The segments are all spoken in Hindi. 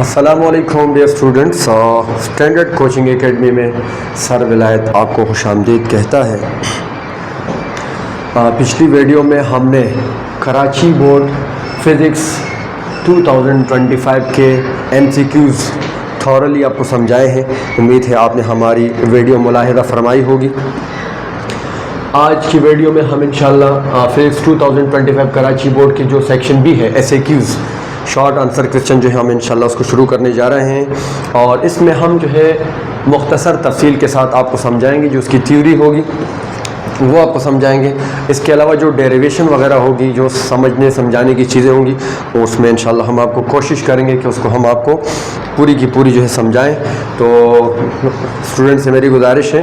अस्सलामुअलैकुम dear students, standard coaching academy में सर विलायत आपको खुशामदीद कहता है। पिछली वीडियो में हमने कराची बोर्ड फ़िज़िक्स 2025 के MCQs थॉरली आपको समझाए हैं। उम्मीद है आपने हमारी वीडियो मुलाहिज़ा फरमाई होगी। आज की वीडियो में हम इंशाअल्लाह फ़िज़िक्स 2025 कराची बोर्ड की जो सेक्शन बी है SAQs शॉर्ट आंसर क्वेश्चन जो है हम इंशाल्लाह उसको शुरू करने जा रहे हैं और इसमें हम जो है मुख्तसर तफसील के साथ आपको समझाएंगे। जो उसकी थ्योरी होगी वो आपको समझाएंगे। इसके अलावा जो डेरिवेशन वगैरह होगी, जो समझने समझाने की चीज़ें होंगी, वो उसमें इंशाल्लाह हम आपको कोशिश करेंगे कि उसको हम आपको पूरी की पूरी जो है समझाएं। तो स्टूडेंट से मेरी गुजारिश है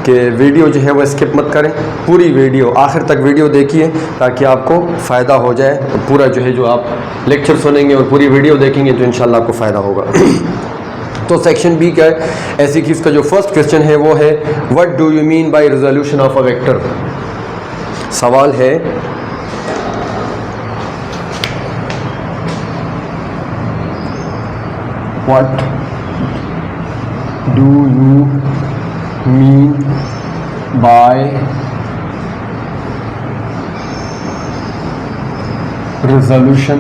कि वीडियो जो है वो स्किप मत करें, पूरी वीडियो आखिर तक वीडियो देखिए ताकि आपको फ़ायदा हो जाए। पूरा जो है जो आप लेक्चर सुनेंगे और पूरी वीडियो देखेंगे तो इंशाल्लाह आपको फ़ायदा होगा। तो सेक्शन बी का SAQs का जो फर्स्ट क्वेश्चन है वो है what do you mean by resolution of a vector. सवाल है what do you mean by resolution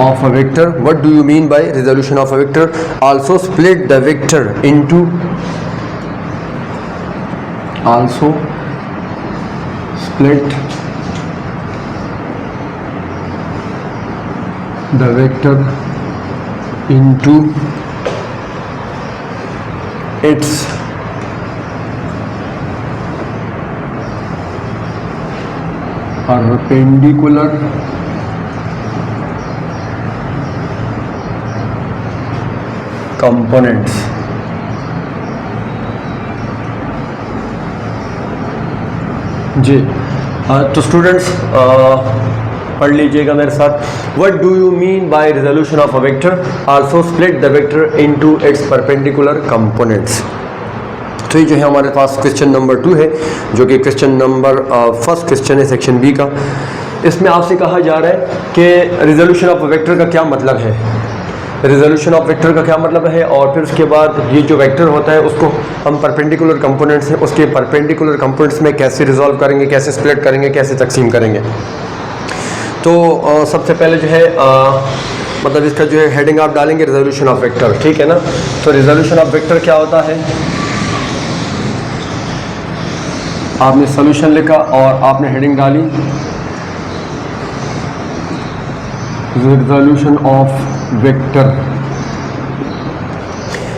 of a vector. What do you mean by resolution of a vector? Also split the vector into its perpendicular components. जी तो स्टूडेंट्स पढ़ लीजिएगा मेरे साथ। What do you mean by resolution of a vector? Also split the vector into its perpendicular components. तो ये जो है हमारे पास क्वेश्चन नंबर 2 है, जो कि क्वेश्चन नंबर फर्स्ट क्वेश्चन है सेक्शन बी का। इसमें आपसे कहा जा रहा है कि रिजोल्यूशन ऑफ अ वेक्टर का क्या मतलब है, रिजोल्यूशन ऑफ वेक्टर का क्या मतलब है, और फिर उसके बाद ये जो वेक्टर होता है उसको हम परपेंडिकुलर कंपोनेंट्स हैं, उसके परपेंडिकुलर कंपोनेंट्स में कैसे रिजॉल्व करेंगे, कैसे स्प्लिट करेंगे, कैसे तकसीम करेंगे। तो सबसे पहले जो है मतलब इसका जो है हेडिंग आप डालेंगे रिजोल्यूशन ऑफ वेक्टर, ठीक है ना। तो रिजोल्यूशन ऑफ वेक्टर क्या होता है, आपने सोल्यूशन लिखा और आपने हेडिंग डाली रिजोल्यूशन ऑफ वेक्टर।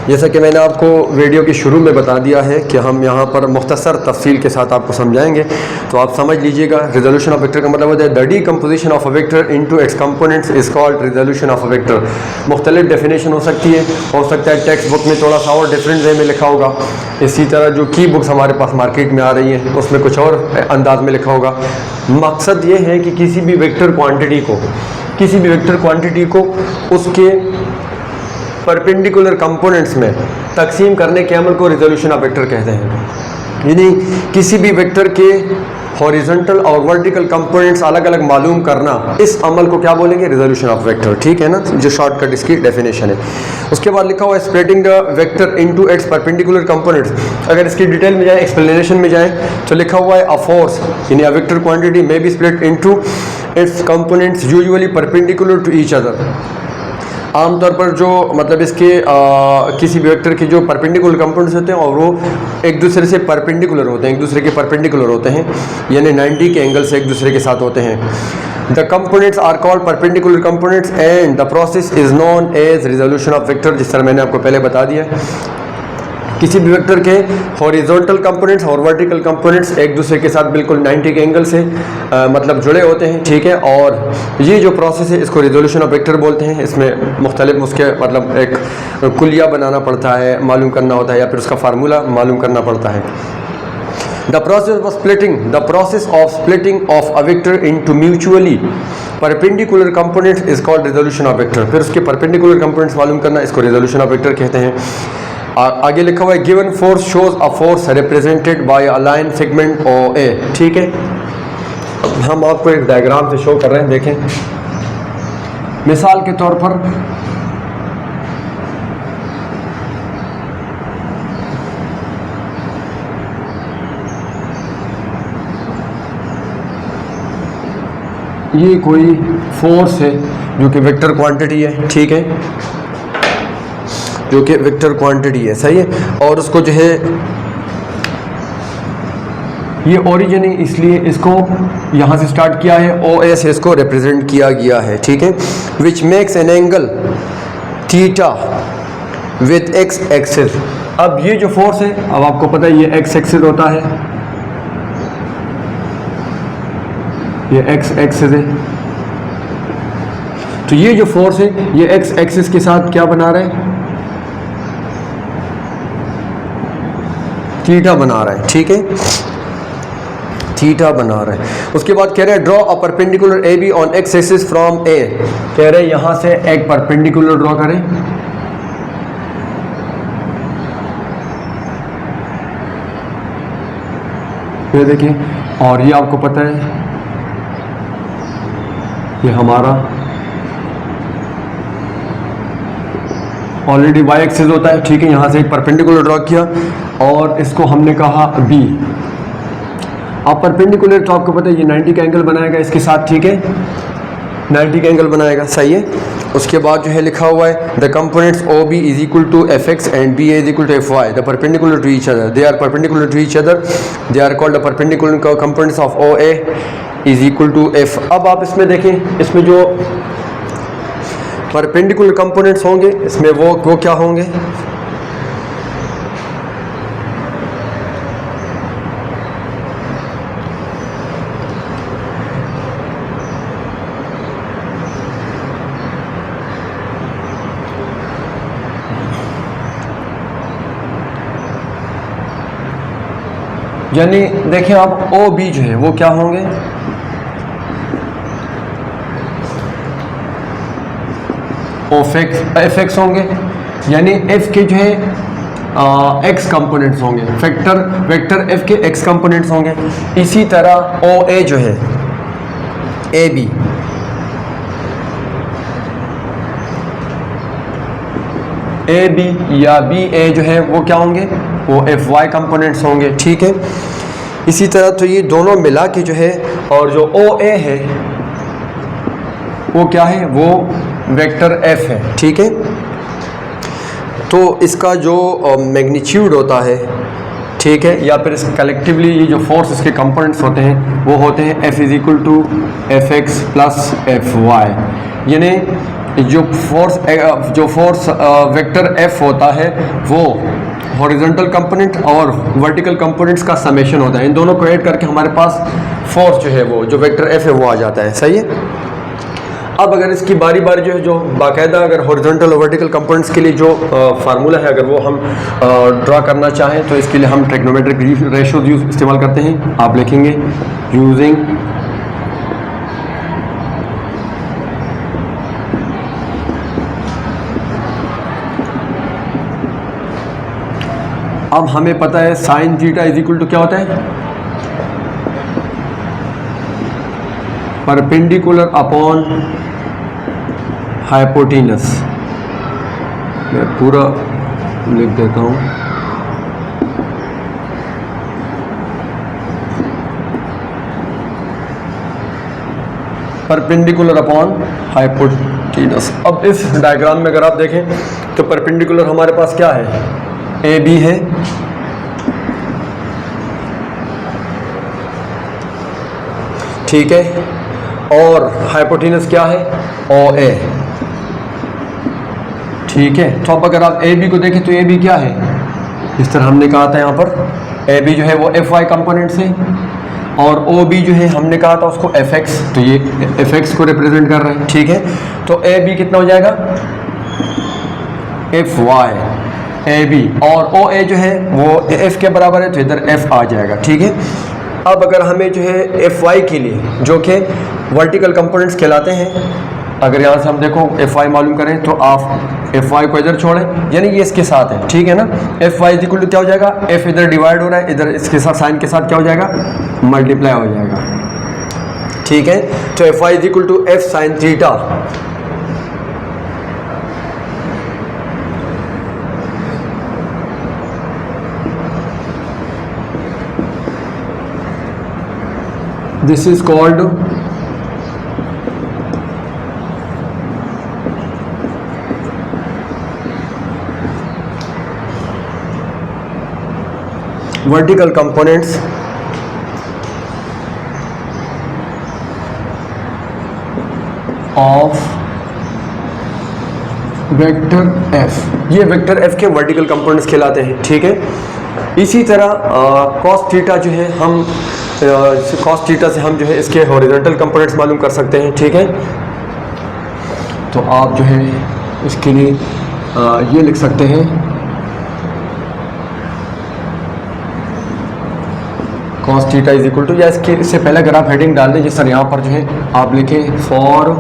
जैसा कि मैंने आपको वीडियो के शुरू में बता दिया है कि हम यहाँ पर मुख्तसर तफसील के साथ आपको समझाएंगे, तो आप समझ लीजिएगा। रिजोल्यूशन ऑफ वेक्टर का मतलब होता है the decomposition of a vector into its components is called resolution of a vector. मुख्तलिफ डेफिनेशन हो सकती है, हो सकता है टेक्स्ट बुक में थोड़ा सा और डिफरेंट वे में लिखा होगा, इसी तरह जो की बुक्स हमारे पास मार्केट में आ रही हैं उसमें कुछ और अंदाज में लिखा होगा। मकसद ये है कि किसी भी वेक्टर क्वांटिटी को उसके परपेंडिकुलर कंपोनेंट्स में तकसीम करने के अमल को रिजोल्यूशन ऑफ वेक्टर कहते हैं। यानी किसी भी वेक्टर के हॉरिजॉन्टल और वर्टिकल कंपोनेंट्स अलग अलग मालूम करना, इस अमल को क्या बोलेंगे, रिजोल्यूशन ऑफ वेक्टर, ठीक है ना। जो शॉर्टकट इसकी डेफिनेशन है। उसके बाद लिखा हुआ है splitting the vector into its perpendicular components. अगर इसकी डिटेल में जाए, एक्सप्लेनेशन में जाए, तो लिखा हुआ है अ फोर्स यानी a vector quantity may be split into its components usually perpendicular to each other. आमतौर पर जो मतलब इसके किसी भी वेक्टर के जो परपेंडिकुलर कंपोनेंट्स होते हैं और वो एक दूसरे से परपेंडिकुलर होते हैं, एक दूसरे के परपेंडिकुलर होते हैं, यानी 90 के एंगल से एक दूसरे के साथ होते हैं। The components are called perpendicular components and the process is known as resolution of vector. जिस तरह मैंने आपको पहले बता दिया, किसी भी वेक्टर के हॉरिजॉन्टल कंपोनेंट्स और वर्टिकल कंपोनेंट्स एक दूसरे के साथ बिल्कुल 90 के एंगल से मतलब जुड़े होते हैं, ठीक है। और ये जो प्रोसेस है इसको रिजोल्यूशन ऑफ वेक्टर बोलते हैं। इसमें मुख्तलिफ उसके मतलब एक कुलिया बनाना पड़ता है, मालूम करना होता है, या फिर उसका फार्मूला मालूम करना पड़ता है। The process of splitting of a vector into mutually perpendicular components is called resolution of vector. फिर उसके परपेंडिकुलर कंपोनेंट्स मालूम करना, इसको रिजोल्यूशन ऑफ वेक्टर कहते हैं। आगे लिखा हुआ है given force shows a force represented by a line segment O A. ठीक है, हम आपको एक डायग्राम से शो कर रहे हैं, देखें। मिसाल के तौर पर ये कोई फोर्स है जो कि वेक्टर क्वांटिटी है, ठीक है, जो कि वेक्टर क्वांटिटी है, सही है। और उसको जो है ये ओरिजिन है, इसलिए इसको यहाँ से स्टार्ट किया है, ओ ए से इसको रिप्रेजेंट किया गया है, ठीक है। Which makes an angle theta with x axis. अब ये जो फोर्स है, अब आपको पता है ये एक्स एक्सिस होता है, ये एक्स एक्सिस है। तो ये जो फोर्स है ये एक्स एक्सिस के साथ क्या बना रहा है, थीटा बना रहा है, ठीक है, थीटा बना रहा है। उसके बाद कह रहे हैं draw a perpendicular A B on X axis from A. कह रहे हैं यहां से एक परपेंडिकुलर ड्रॉ करें, ये देखिए, और ये आपको पता है ये हमारा ऑलरेडी वाई एक्सिस होता है, ठीक है। यहाँ से एक परपेंडिकुलर ड्रॉ किया और इसको हमने कहा बी। अब परपेंडिकुलर तो आपको पता है ये 90 का एंगल बनाएगा इसके साथ, ठीक है, 90 का एंगल बनाएगा, सही है। उसके बाद जो है लिखा हुआ है the components O B is equal to F X and B A is equal to F Y, the perpendicular to each other, they are perpendicular to each other, they are called the perpendicular components of O A is equal to F. अब आप इसमें देखें, इसमें जो परपेंडिकुलर कंपोनेंट्स होंगे इसमें वो क्या होंगे, यानी देखिए आप ओ बी जो है वो क्या होंगे, एफ एक्स होंगे, यानी एफ के जो है एक्स कंपोनेंट्स होंगे, वेक्टर एफ के एक्स कंपोनेंट्स होंगे। इसी तरह ओ ए जो है ए बी, ए बी या बी ए जो है वो क्या होंगे, वो एफ वाई कंपोनेंट्स होंगे, ठीक है। इसी तरह तो ये दोनों मिला के जो है, और जो ओ ए है वो क्या है, वो वेक्टर एफ है, ठीक है। तो इसका जो मैग्नीट्यूड होता है, ठीक है, या फिर कलेक्टिवली ये जो फोर्स इसके कंपोनेंट्स होते हैं वो होते हैं F is equal to F X plus F Y. यानी जो फोर्स वेक्टर एफ होता है वो हॉरिजॉन्टल कंपोनेंट और वर्टिकल कंपोनेंट्स का समेशन होता है। इन दोनों को ऐड करके हमारे पास फोर्स जो है वो जो वेक्टर एफ है वो आ जाता है, सही है। अब अगर इसकी बारी बारी जो है, जो बाकायदा अगर हॉरिजॉन्टल और वर्टिकल कंपोनेंट्स के लिए जो फार्मूला है अगर वो हम ड्रा करना चाहें तो इसके लिए हम ट्रिग्नोमेट्रिक रेशियो इस्तेमाल करते हैं। आप लिखेंगे यूजिंग अब हमें पता है sine theta is equal to क्या होता है, परपेंडिकुलर अपॉन हाइपोटेनस। मैं पूरा लिख देता हूँ, परपेंडिकुलर अपॉन हाइपोटेनस। अब इस डायग्राम में अगर आप देखें तो परपेंडिकुलर हमारे पास क्या है, ए बी है, ठीक है, और हाइपोटेनस क्या है, ओ ए, ठीक है। तो अब अगर आप ए बी को देखें तो ए बी क्या है, इस तरह हमने कहा था यहाँ पर ए बी जो है वो एफ वाई कंपोनेंट से, और ओ बी जो है हमने कहा था उसको एफ एक्स, तो ये एफ एक्स को रिप्रेजेंट कर रहे हैं, ठीक है। तो ए बी कितना हो जाएगा, एफ वाई, AB और OA जो है वो F के बराबर है, तो इधर F आ जाएगा, ठीक है। अब अगर हमें जो है FY के लिए जो कि वर्टिकल कंपोनेंट्स कहलाते हैं, अगर यहाँ से हम देखो FY मालूम करें तो आप FY को इधर छोड़ें, यानी ये इसके साथ है, ठीक है ना। FY इक्वल टू क्या हो जाएगा, F इधर डिवाइड हो रहा है, इधर इसके साथ साइन के साथ क्या हो जाएगा, मल्टीप्लाई हो जाएगा, ठीक है। तो FY equal to F sine theta. This is called vertical components of vector F। ये वेक्टर F के वर्टिकल कंपोनेंट्स कहलाते हैं, ठीक है। इसी तरह cos थीटा जो है हम cos थीटा से हम जो है इसके हॉरिजॉन्टल कंपोनेंट्स मालूम कर सकते हैं, ठीक है। तो आप जो है इसके लिए ये लिख सकते हैं cos theta is equal to, या इससे पहले अगर आप हेडिंग डाल दें जिस तरह यहाँ पर जो है आप लिखें फॉर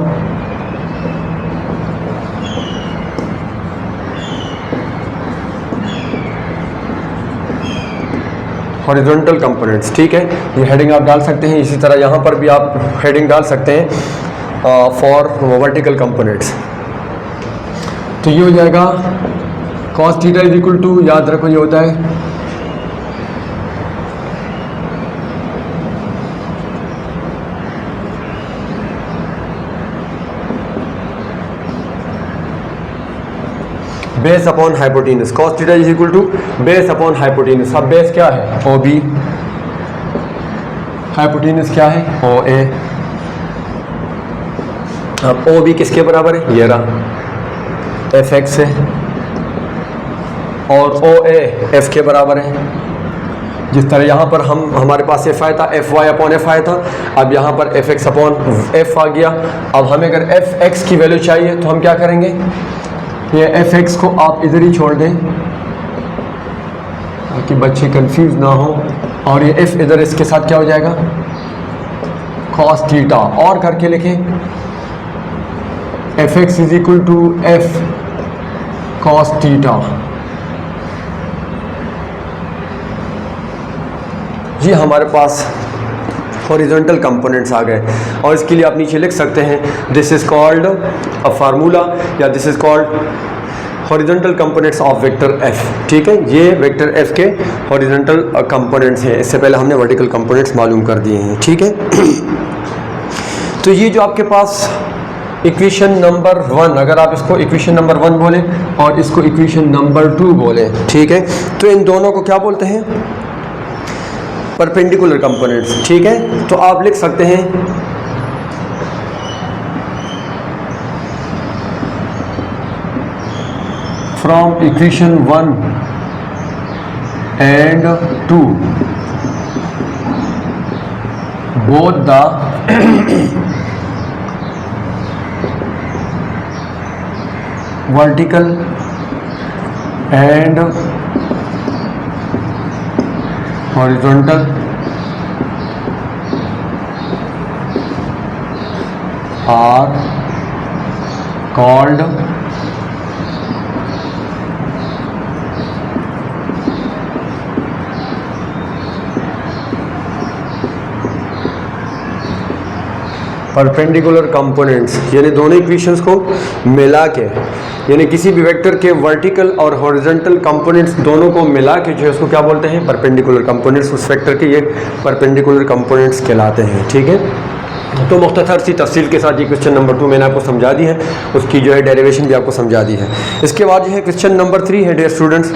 हॉरिजॉन्टल कंपोनेंट्स, ठीक है। ये हेडिंग आप डाल सकते हैं। इसी तरह यहाँ पर भी आप हेडिंग डाल सकते हैं फॉर वर्टिकल कंपोनेंट्स। तो ये हो जाएगा cos theta is equal to, याद रखो ये होता है base upon hypotenuse. cos theta is equal to base upon hypotenuse. अब बेस क्या है, OB, हाइपोटेनस क्या है, OA। अब OB किसके बराबर है, ये रहा FX है, और OA F के बराबर है। जिस तरह यहाँ पर हमारे पास F आया था, FY अपॉन F आया था, अब यहाँ पर FX अपॉन F आ गया। अब हमें अगर FX की वैल्यू चाहिए तो हम क्या करेंगे, ये FX को आप इधर ही छोड़ दें ताकि बच्चे कंफ्यूज ना हो, और ये F इधर इसके साथ क्या हो जाएगा, cos थीटा, और करके लिखें FX is equal to F cos theta. ये हमारे पास हॉरिजॉन्टल कंपोनेंट्स आ गए, और इसके लिए आप नीचे लिख सकते हैं this is called a formula, या this is called horizontal components of vector F, ठीक है। ये वेक्टर F के हॉरिजॉन्टल कंपोनेंट्स हैं। इससे पहले हमने वर्टिकल कंपोनेंट्स मालूम कर दिए हैं, ठीक है। तो ये जो आपके पास इक्वेशन नंबर 1, अगर आप इसको इक्वेशन नंबर 1 बोलें और इसको इक्वेशन नंबर 2 बोलें, ठीक है, तो इन दोनों को क्या बोलते हैं, परपेंडिकुलर कंपोनेंट्स, ठीक है। तो आप लिख सकते हैं from equation 1 and 2 both the vertical and horizontal are called perpendicular components, यानी दोनों इक्वेशंस को मिला के, यानी किसी भी वेक्टर के वर्टिकल और हॉरिजॉन्टल कंपोनेंट्स दोनों को मिला के जो है उसको क्या बोलते हैं, परपेंडिकुलर कंपोनेंट्स। उस वेक्टर के ये परपेंडिकुलर कंपोनेंट्स कहलाते हैं, ठीक है। तो मुख्तसर सी तफसील के साथ ये क्वेश्चन नंबर 2 मैंने आपको समझा दी है, उसकी जो है डेरिवेशन भी आपको समझा दी है। इसके बाद जो है क्वेश्चन नंबर 3 है डियर स्टूडेंट्स।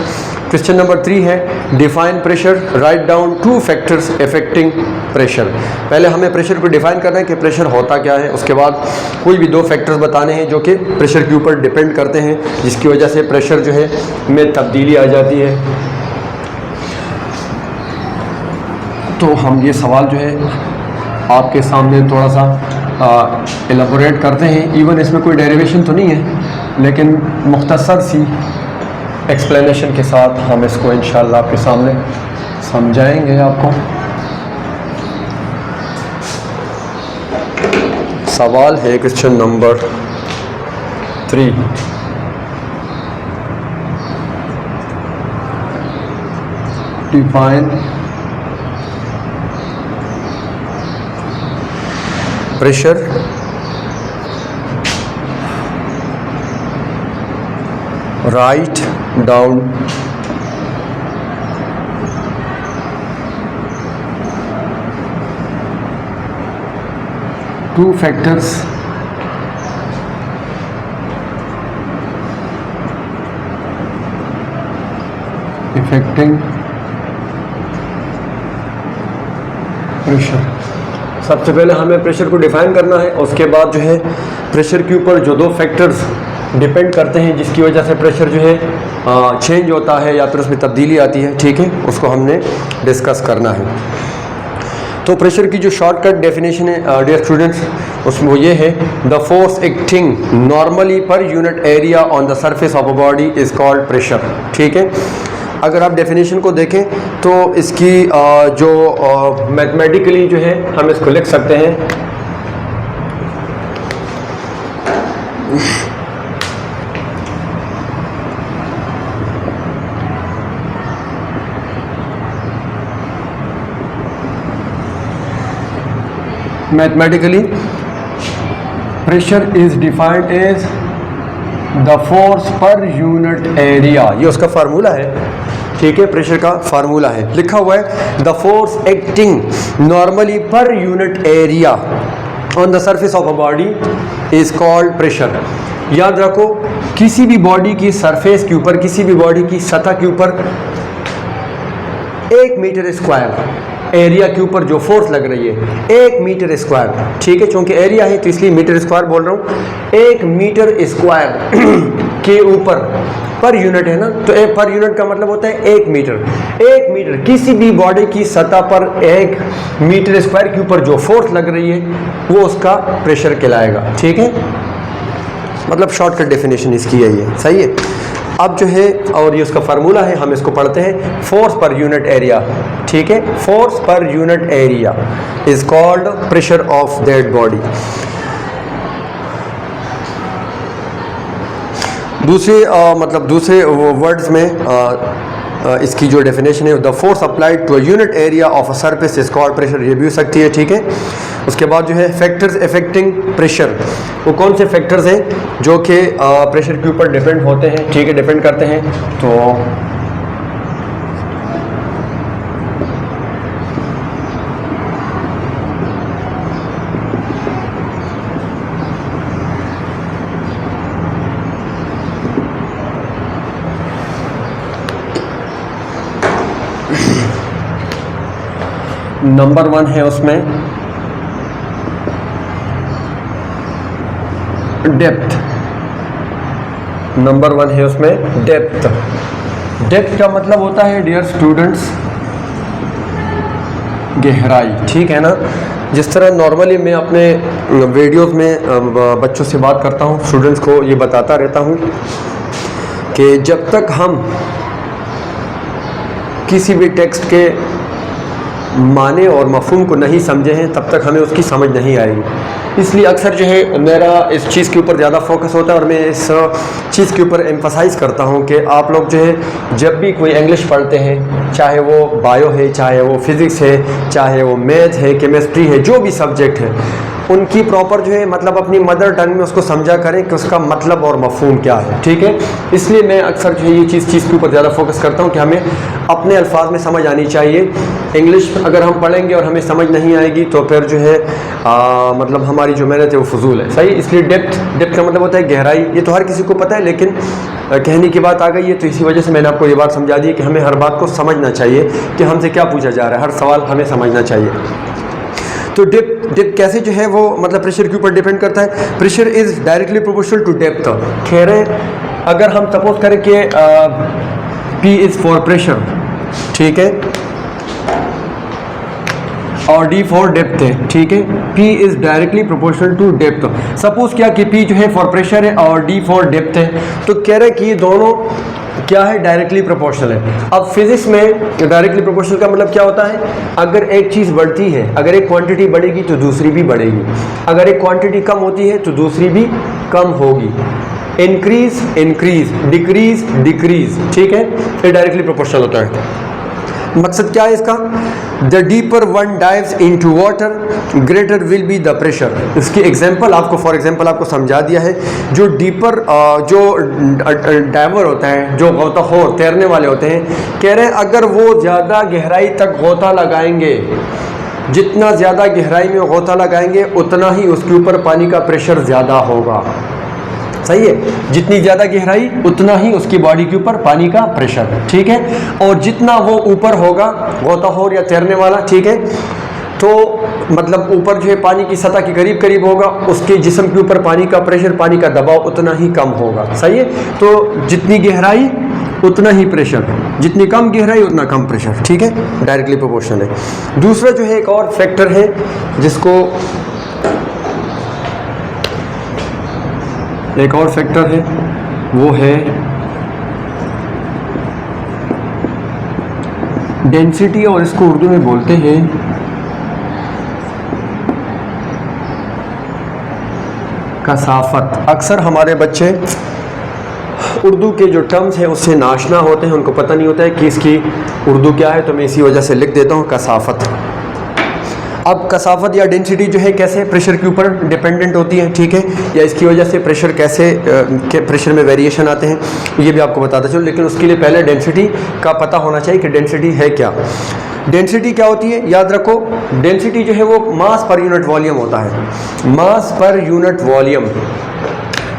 क्वेश्चन नंबर 3 है define pressure, write down 2 factors affecting pressure. पहले हमें प्रेशर को डिफाइन करना है कि प्रेशर होता क्या है, उसके बाद कोई भी 2 फैक्टर्स बताने हैं जो कि प्रेशर के ऊपर डिपेंड करते हैं, जिसकी वजह से प्रेशर जो है में तब्दीली आ जाती है। तो हम ये सवाल जो है आपके सामने थोड़ा सा एलाबोरेट करते हैं। इवन इसमें कोई डेरिवेशन तो नहीं है, लेकिन मुख्तसर सी एक्सप्लेनेशन के साथ हम इसको इंशाल्लाह आपके सामने समझाएंगे आपको। सवाल है question number 3। Define pressure write down two factors affecting pressure. सबसे पहले हमें प्रेशर को डिफाइन करना है, उसके बाद जो है प्रेशर के ऊपर जो दो फैक्टर्स डिपेंड करते हैं जिसकी वजह से प्रेशर जो है चेंज होता है या फिर उसमें तब्दीली आती है, ठीक है, उसको हमने डिस्कस करना है। तो प्रेशर की जो शॉर्टकट डेफिनेशन है डियर स्टूडेंट्स, उसमें वो ये है, द फोर्स एक्टिंग नॉर्मली पर unit area on the surface of a body is called pressure, ठीक है। अगर आप डेफिनेशन को देखें तो इसकी जो मैथमेटिकली जो है हम इसको लिख सकते हैं, mathematically pressure is defined as the force per unit area, ये उसका फार्मूला है, ठीक है, प्रेशर का फार्मूला है, लिखा हुआ है द फोर्स एक्टिंग नॉर्मली पर unit area on the surface of a body is called pressure. याद रखो, किसी भी बॉडी की सरफेस के ऊपर, किसी भी बॉडी की सतह के ऊपर 1 मीटर स्क्वायर एरिया के ऊपर जो फोर्स लग रही है 1 मीटर स्क्वायर, ठीक है, चूंकि एरिया है तो इसलिए मीटर स्क्वायर बोल रहा हूँ, 1 मीटर स्क्वायर के ऊपर पर यूनिट है ना, तो पर यूनिट का मतलब होता है 1 मीटर। 1 मीटर किसी भी बॉडी की सतह पर 1 मीटर स्क्वायर के ऊपर जो फोर्स लग रही है वो उसका प्रेशर कहलाएगा, ठीक है, मतलब शॉर्टकट डेफिनेशन इसकी यही है, सही है। अब जो है और ये उसका फार्मूला है, हम इसको पढ़ते हैं, फोर्स पर यूनिट एरिया, ठीक है, force per unit area is called pressure of that body. दूसरे वर्ड्स में इसकी जो डेफिनेशन है, the force applied to a unit area of a surface is called pressure, ये भी हो सकती है, ठीक है। उसके बाद जो है फैक्टर्स अफेक्टिंग प्रेशर, वो कौन से फैक्टर्स हैं जो कि प्रेशर के ऊपर डिपेंड होते हैं, ठीक है, डिपेंड करते हैं। तो नंबर 1 है उसमें डेप्थ, नंबर 1 है उसमें डेप्थ। डेप्थ का मतलब होता है डियर स्टूडेंट्स गहराई, ठीक है ना। जिस तरह नॉर्मली मैं अपने वीडियोस में बच्चों से बात करता हूँ, स्टूडेंट्स को ये बताता रहता हूँ कि जब तक हम किसी भी टेक्स्ट के माने और मफहूम को नहीं समझे हैं तब तक हमें उसकी समझ नहीं आएगी। इसलिए अक्सर जो है मेरा इस चीज़ के ऊपर ज़्यादा फोकस होता है और मैं इस चीज़ के ऊपर एम्फसाइज़ करता हूँ कि आप लोग जो है जब भी कोई इंग्लिश पढ़ते हैं, चाहे वो बायो है, चाहे वो फिज़िक्स है, चाहे वो मैथ है, केमिस्ट्री है, जो भी सब्जेक्ट है, उनकी प्रॉपर जो है मतलब अपनी मदर टंग में उसको समझा करें कि उसका मतलब और मफहूम क्या है, ठीक है। इसलिए मैं अक्सर जो है ये चीज़ के ऊपर ज़्यादा फोकस करता हूँ कि हमें अपने अल्फाज में समझ आनी चाहिए। इंग्लिश अगर हम पढ़ेंगे और हमें समझ नहीं आएगी तो फिर जो है मतलब हमारी जो मेहनत है वो फजूल है, सही। इसलिए डेप्थ का मतलब होता है गहराई, ये तो हर किसी को पता है, लेकिन कहने की बात आ गई है तो इसी वजह से मैंने आपको ये बात समझा दी कि हमें हर बात को समझना चाहिए कि हमसे क्या पूछा जा रहा है, हर सवाल हमें समझना चाहिए। तो डेप्थ कैसे जो है वो मतलब प्रेशर के ऊपर डिपेंड करता है। Pressure is directly proportional to depth. खैर अगर हम सपोज करें कि P इज़ फॉर प्रेशर, ठीक है, और D फॉर डेप्थ है, ठीक है, P is directly proportional to depth. Suppose क्या कि P जो है फॉर प्रेशर है और D फॉर डेप्थ है, तो कह रहे कि ये दोनों क्या है, डायरेक्टली प्रोपोर्शनल है। अब फिजिक्स में डायरेक्टली प्रोपोर्शनल का मतलब क्या होता है, अगर एक चीज़ बढ़ती है, अगर एक क्वांटिटी बढ़ेगी तो दूसरी भी बढ़ेगी, अगर एक क्वांटिटी कम होती है तो दूसरी भी कम होगी। इंक्रीज इंक्रीज, डिक्रीज डिक्रीज, ठीक है, ये डायरेक्टली प्रोपोर्शनल होता है। मकसद क्या है इसका, the deeper one dives into water greater will be the pressure. इसकी एग्जांपल आपको, फॉर एग्जांपल आपको समझा दिया है। जो डीपर जो डाइवर होता है, जो गोताखोर तैरने वाले होते हैं, कह रहे हैं अगर वो ज़्यादा गहराई तक गोता लगाएंगे, जितना ज़्यादा गहराई में गोता लगाएंगे उतना ही उसके ऊपर पानी का प्रेशर ज़्यादा होगा। सही है, जितनी ज़्यादा गहराई उतना ही उसकी बॉडी के ऊपर पानी का प्रेशर, ठीक है। और जितना वो ऊपर होगा गोताखोर या तैरने वाला, ठीक है, तो मतलब ऊपर जो है पानी की सतह के करीब करीब होगा, उसके जिस्म के ऊपर पानी का प्रेशर, पानी का दबाव उतना ही कम होगा। सही है, तो जितनी गहराई उतना ही प्रेशर, जितनी कम गहराई उतना कम प्रेशर, ठीक है, डायरेक्टली प्रोपोर्शनल है। दूसरा जो है एक और फैक्टर है जिसको, एक और फैक्टर है वो है डेंसिटी, और इसको उर्दू में बोलते हैं कसाफत। अक्सर हमारे बच्चे उर्दू के जो टर्म्स हैं उससे नाशना होते हैं, उनको पता नहीं होता है कि इसकी उर्दू क्या है, तो मैं इसी वजह से लिख देता हूँ कसाफत। अब कसाफत या डेंसिटी जो है कैसे प्रेशर के ऊपर डिपेंडेंट होती है, ठीक है, या इसकी वजह से प्रेशर कैसे प्रेशर में वेरिएशन आते हैं, ये भी आपको बताता चलो। लेकिन उसके लिए पहले डेंसिटी का पता होना चाहिए कि डेंसिटी है क्या। डेंसिटी क्या होती है, याद रखो, डेंसिटी जो है वो मास पर यूनिट वॉल्यूम होता है, मास पर यूनिट वॉल्यूम।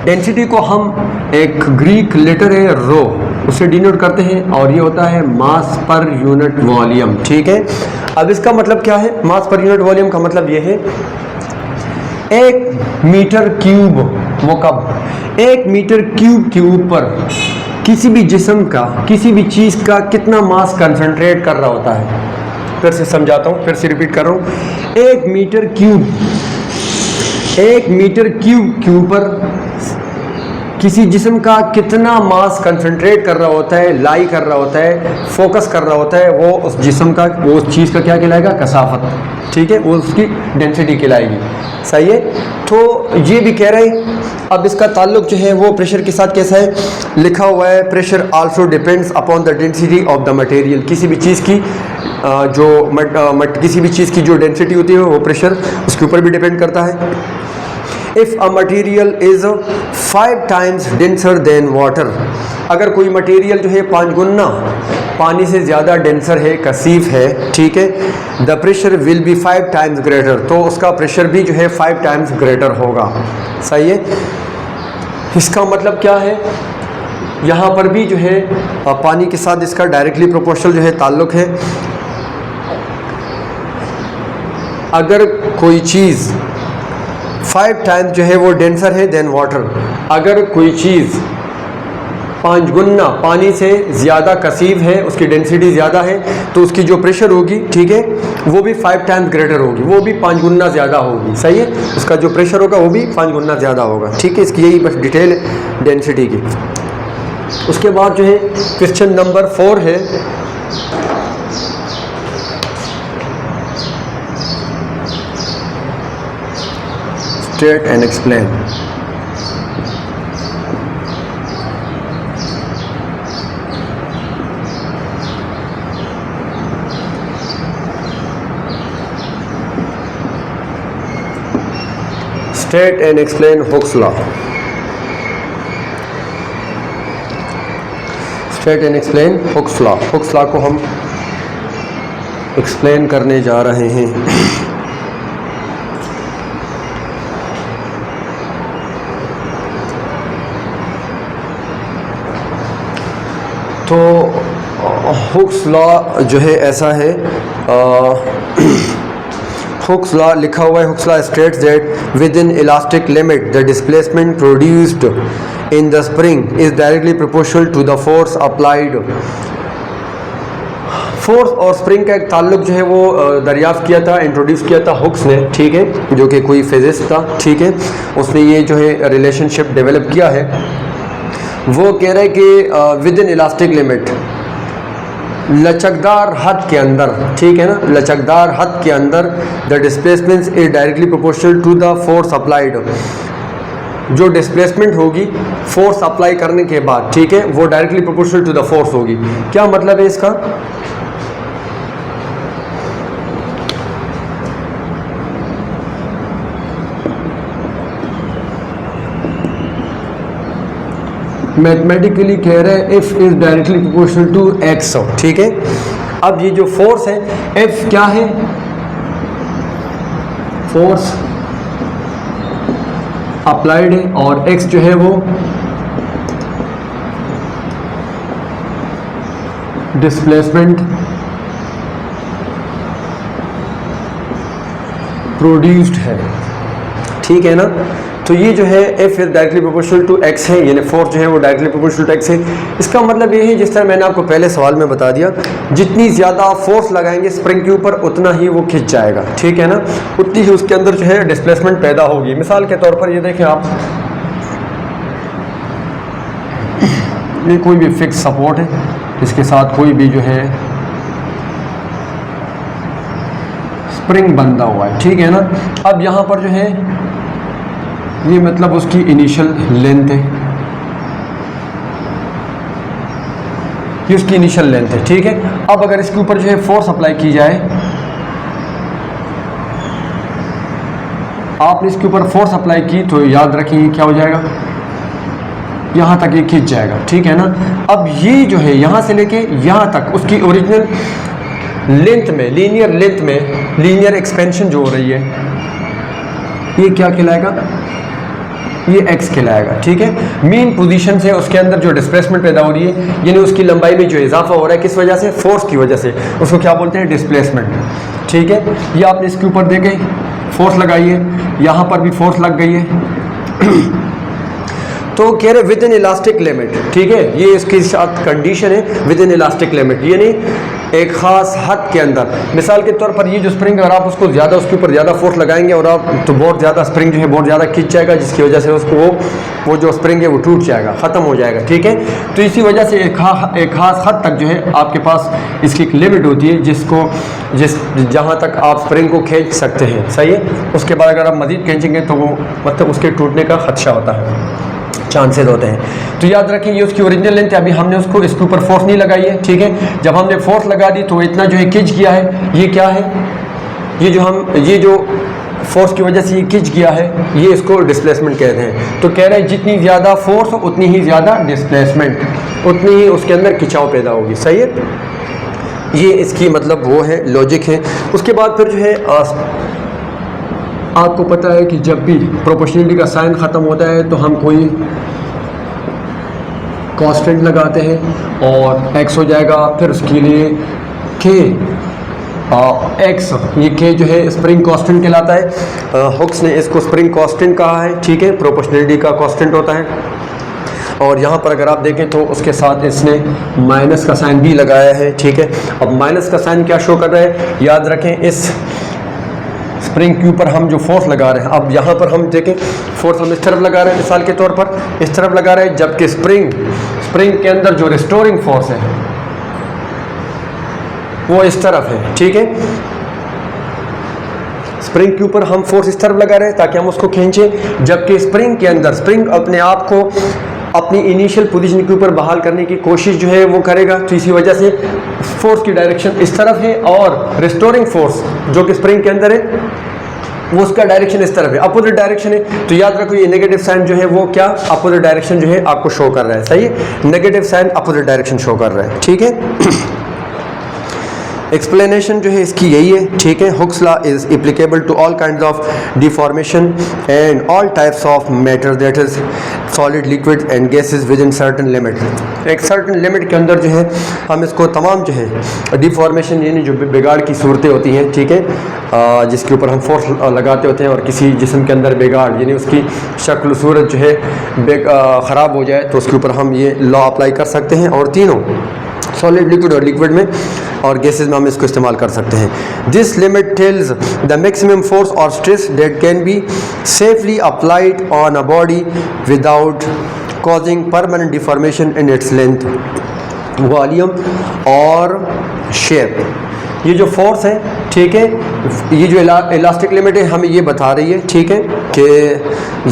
डेंसिटी को हम एक ग्रीक लेटर है रो, उससे डिनोट करते हैं, और ये होता है मास पर यूनिट वॉल्यूम, ठीक है। अब इसका मतलब क्या है, मास पर यूनिट वॉल्यूम का मतलब ये है 1 मीटर क्यूब, वो कब 1 मीटर क्यूब के ऊपर किसी भी जिस्म का, किसी भी चीज़ का कितना मास कंसंट्रेट कर रहा होता है। फिर से समझाता हूँ, फिर से रिपीट कर रहा हूँ, 1 मीटर क्यूब, 1 मीटर क्यूब के ऊपर किसी जिस्म का कितना मास कंसंट्रेट कर रहा होता है, लाई कर रहा होता है, फोकस कर रहा होता है, वो उस जिस्म का, वो उस चीज़ का क्या कहलाएगा, कसाफत, ठीक है, वो उसकी डेंसिटी कहलाएगी। सही है, तो ये भी कह रहे हैं। अब इसका ताल्लुक जो है वो प्रेशर के साथ कैसा है, लिखा हुआ है pressure also depends upon the density of the material. किसी भी चीज़ की किसी भी चीज़ की जो डेंसिटी होती है वो प्रेशर उसके ऊपर भी डिपेंड करता है। If a material is 5 times denser then water, अगर कोई मटेरियल जो है 5 गुना पानी से ज़्यादा डेंसर है, कसीफ है, ठीक है, the pressure will be 5 times greater, तो उसका प्रेशर भी जो है 5 टाइम्स ग्रेटर होगा। सही है, इसका मतलब क्या है, यहाँ पर भी जो है पानी के साथ इसका डायरेक्टली प्रोपोर्शनल जो है ताल्लुक है। अगर कोई चीज़ 5 टाइम्स जो है वो डेंसर है देन वाटर, अगर कोई चीज़ 5 गुना पानी से ज़्यादा कसीब है, उसकी डेंसिटी ज़्यादा है, तो उसकी जो प्रेशर होगी, ठीक है, वो भी 5 टाइम्स ग्रेटर होगी, वो भी 5 गुना ज़्यादा होगी। सही है, उसका जो प्रेशर होगा वो भी 5 गुना ज़्यादा होगा, ठीक है। इसकी यही बस डिटेल है डेंसिटी की। उसके बाद जो है क्वेश्चन नंबर 4 है, state and explain. State and explain Hooke's law. State and explain Hooke's law. Hooke's law को हम एक्सप्लेन करने जा रहे हैं। तो हुक्स लॉ जो है ऐसा है, हुक्स लॉ लिखा हुआ है, Hooke's law states that within elastic limit the displacement produced in the spring is directly proportional to the force applied. Force और स्प्रिंग का एक ताल्लुक जो है वो दरियाफ्त किया था, इंट्रोड्यूस किया था हुक्स ने, ठीक है, जो कि कोई फिजिस्ट था, ठीक है, उसने ये जो है रिलेशनशिप डेवलप किया है। वो कह रहे हैं कि विद इन इलास्टिक लिमिट, लचकदार हद के अंदर, ठीक है ना, लचकदार हद के अंदर the displacement is directly proportional to the force applied. जो डिस्प्लेसमेंट होगी फोर्स अप्लाई करने के बाद, ठीक है, वो directly proportional to the force होगी। क्या मतलब है इसका? मैथमेटिकली कह रहे हैं F is directly proportional to X, ठीक है। अब ये जो फोर्स है F क्या है? फोर्स अप्लाइड है और X जो है वो डिस्प्लेसमेंट प्रोड्यूस्ड है, ठीक है ना। तो ये जो है F is directly proportional to X है, यानी फोर्स जो है वो डायरेक्टली प्रोपोर्शनल टू X है। इसका मतलब ये है, जिस तरह मैंने आपको पहले सवाल में बता दिया, जितनी ज़्यादा आप फोर्स लगाएंगे स्प्रिंग के ऊपर उतना ही वो खिंच जाएगा, ठीक है ना, उतनी ही उसके अंदर जो है डिस्प्लेसमेंट पैदा होगी। मिसाल के तौर पर ये देखें आप, ये कोई भी फिक्स सपोर्ट है, इसके साथ कोई भी जो है स्प्रिंग बंधा हुआ है, ठीक है ना। अब यहाँ पर जो है ये मतलब उसकी इनिशियल लेंथ है, ये उसकी इनिशियल लेंथ है, ठीक है। अब अगर इसके ऊपर जो है फोर्स अप्लाई की जाए, आपने इसके ऊपर फोर्स अप्लाई की तो याद रखिए क्या हो जाएगा, यहाँ तक ये खींच जाएगा, ठीक है ना। अब ये जो है यहाँ से लेके यहाँ तक उसकी ओरिजिनल लेंथ में, लीनियर लेंथ में लीनियर एक्सपेंशन जो हो रही है, ये क्या कहलाएगा? ये x कहलाएगा, ठीक है। मीन पोजीशन से उसके अंदर जो डिस्प्लेसमेंट पैदा हो रही है, यानी उसकी लंबाई में जो इजाफा हो रहा है, किस वजह से? फोर्स की वजह से, उसको क्या बोलते हैं? डिस्प्लेसमेंट, ठीक है। ये आपने इसके ऊपर देखे फोर्स लगाई है, यहाँ पर भी फोर्स लग गई है तो कह रहे विद इन इलास्टिक लिमिट, ठीक है, ये इसके साथ कंडीशन है विद इन इलास्टिक लिमिट, यानी एक ख़ास हद के अंदर। मिसाल के तौर पर ये जो स्प्रिंग, अगर आप उसको ज़्यादा, उसके ऊपर ज़्यादा फोर्स लगाएंगे और आप तो बहुत ज़्यादा स्प्रिंग जो है बहुत ज़्यादा खींच जाएगा, जिसकी वजह से उसको वो जो स्प्रिंग है वो टूट जाएगा, ख़त्म हो जाएगा, ठीक है। तो इसी वजह से एक ख़ास हद तक जो है आपके पास इसकी एक लिमिट होती है, जहाँ तक आप स्प्रिंग को खींच सकते हैं, सही है। उसके बाद अगर आप मज़ीद खींचेंगे तो वो मतलब उसके टूटने का खदशा होता है, चांसेस होते हैं। तो याद रखें ये उसकी ओरिजिनल लेंथ है, अभी हमने उसको इसके ऊपर फोर्स नहीं लगाई है, ठीक है। जब हमने फोर्स लगा दी तो इतना जो है खिंच गया है, ये क्या है? ये जो फोर्स की वजह से ये खिंच गया है, ये इसको डिस्प्लेसमेंट कहते हैं। तो कह रहे हैं जितनी ज़्यादा फोर्स हो उतनी ही ज़्यादा डिस्प्लेसमेंट, उतनी ही उसके अंदर खिंचाव पैदा होगी, सही है। ये इसकी मतलब वो है, लॉजिक है। उसके बाद फिर जो है आपको पता है कि जब भी प्रोपोर्शनलिटी का साइन ख़त्म होता है तो हम कोई कांस्टेंट लगाते हैं और x हो जाएगा, फिर उसके लिए k x, ये k जो है स्प्रिंग कांस्टेंट कहलाता है। हुक्स ने इसको स्प्रिंग कांस्टेंट कहा है, ठीक है, प्रोपोर्शनलिटी का कांस्टेंट होता है। और यहाँ पर अगर आप देखें तो उसके साथ इसने माइनस का साइन भी लगाया है, ठीक है। अब माइनस का साइन क्या शो कर रहा है? याद रखें इस स्प्रिंग के ऊपर हम जो फोर्स लगा रहे हैं, अब यहाँ पर हम देखें फोर्स हम इस तरफ लगा रहे हैं, मिसाल के तौर पर इस तरफ लगा रहे हैं, जबकि स्प्रिंग के अंदर जो रिस्टोरिंग फोर्स है वो इस तरफ है, ठीक है। स्प्रिंग के ऊपर हम फोर्स इस तरफ लगा रहे हैं ताकि हम उसको खींचें, जबकि स्प्रिंग के अंदर स्प्रिंग अपने आप को अपनी इनिशियल पोजीशन के ऊपर बहाल करने की कोशिश जो है वो करेगा। तो इसी वजह से फोर्स की डायरेक्शन इस तरफ है और रिस्टोरिंग फोर्स जो कि स्प्रिंग के अंदर है वो उसका डायरेक्शन इस तरफ है, अपोजिट डायरेक्शन है। तो याद रखो ये नेगेटिव साइन जो है वो क्या अपोजिट डायरेक्शन जो है आपको शो कर रहा है, सही है। Negative sign opposite direction show कर रहा है, ठीक है। एक्सप्लेनेशन जो है इसकी यही है, ठीक है। Hooke's law is applicable to all kinds of deformation and all types of matter, that is solid, liquid and gases within certain limit. एक सर्टन लिमिट के अंदर जो है हम इसको तमाम जो है डिफॉर्मेशन यानी जो बिगाड़ की सूरतें होती हैं, ठीक है, जिसके ऊपर हम फोर्स लगाते होते हैं और किसी जिस्म के अंदर बिगाड़ यानी उसकी शक्ल सूरत जो है ख़राब हो जाए तो उसके ऊपर हम ये लॉ अप्लाई कर सकते हैं। और तीनों सॉलिड, लिक्विड और लिक्विड में और गैसेस में हम इसको इस्तेमाल कर सकते हैं। This limit tells the maximum force और stress that can be safely applied on a body without causing permanent deformation in its length, volume और शेप। ये जो फोर्स है, ठीक है, ये जो इलास्टिक लिमिट है हमें ये बता रही है, ठीक है, कि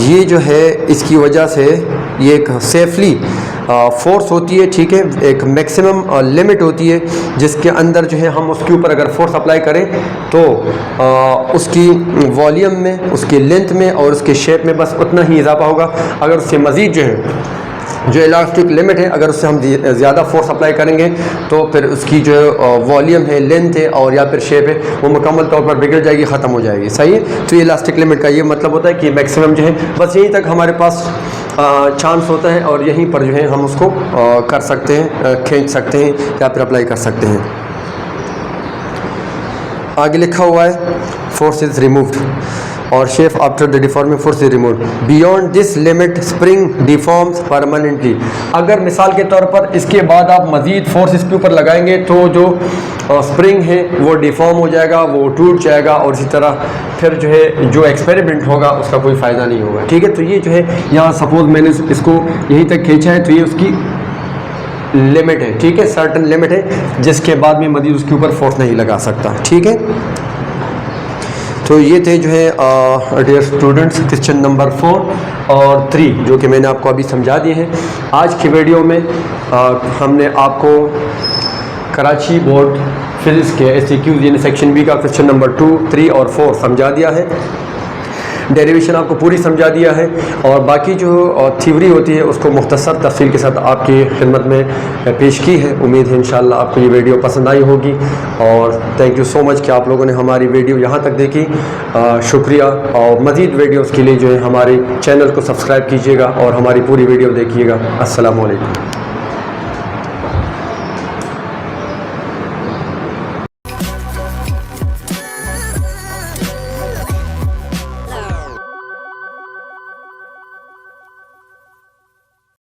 ये जो है इसकी वजह से ये एक सेफली फोर्स होती है, ठीक है, एक मैक्सिमम लिमिट होती है जिसके अंदर जो है हम उसके ऊपर अगर फोर्स अप्लाई करें तो उसकी वॉल्यूम में, उसकी लेंथ में और उसके शेप में बस उतना ही इजाफा होगा। अगर उससे मज़ीद जो है जो इलास्टिक लिमिट है अगर उससे हम ज़्यादा फोर्स अप्लाई करेंगे तो फिर उसकी जो वॉल्यूम है, लेंथ है और या फिर शेप है वो मुकम्मल तौर पर बिगड़ जाएगी, ख़त्म हो जाएगी। सही है। तो ये इलास्टिक लिमिट का ये मतलब होता है कि मैक्सिमम जो है बस यहीं तक हमारे पास चांस होता है और यहीं पर जो है हम उसको कर सकते हैं, खींच सकते हैं या फिर अप्लाई कर सकते हैं। आगे लिखा हुआ है फोर्स इज़ रिमूव्ड और shape after the deforming force is removed beyond this limit spring deforms permanently. अगर मिसाल के तौर पर इसके बाद आप मज़ीद फोर्स इसके ऊपर लगाएंगे तो जो स्प्रिंग है वो डिफॉर्म हो जाएगा, वो टूट जाएगा और इसी तरह फिर जो है जो एक्सपेरिमेंट होगा उसका कोई फ़ायदा नहीं होगा। ठीक है। तो ये जो है यहाँ सपोज मैंने इसको यहीं तक खींचा है तो ये उसकी लिमिट है, ठीक है, सर्टन लिमिट है जिसके बाद में मज़ीद उसके ऊपर फोर्स नहीं लगा सकता। ठीक है। तो ये थे जो है डियर स्टूडेंट्स क्वेश्चन नंबर 4 और 3 जो कि मैंने आपको अभी समझा दिए हैं। आज की वीडियो में हमने आपको कराची बोर्ड फिजिक्स के SCQs यानी सेक्शन बी का क्वेश्चन नंबर 2, 3 और 4 समझा दिया है। डेरिवेशन आपको पूरी समझा दिया है और बाकी जो थ्योरी होती है उसको मुख्तसर तफसील के साथ आपकी खिदमत में पेश की है। उम्मीद है इंशाअल्लाह आपको ये वीडियो पसंद आई होगी और थैंक यू सो मच कि आप लोगों ने हमारी वीडियो यहाँ तक देखी। शुक्रिया। और मज़ीद वीडियोज़ के लिए जो है हमारे चैनल को सब्सक्राइब कीजिएगा और हमारी पूरी वीडियो देखिएगा। अस्सलामु अलैकुम।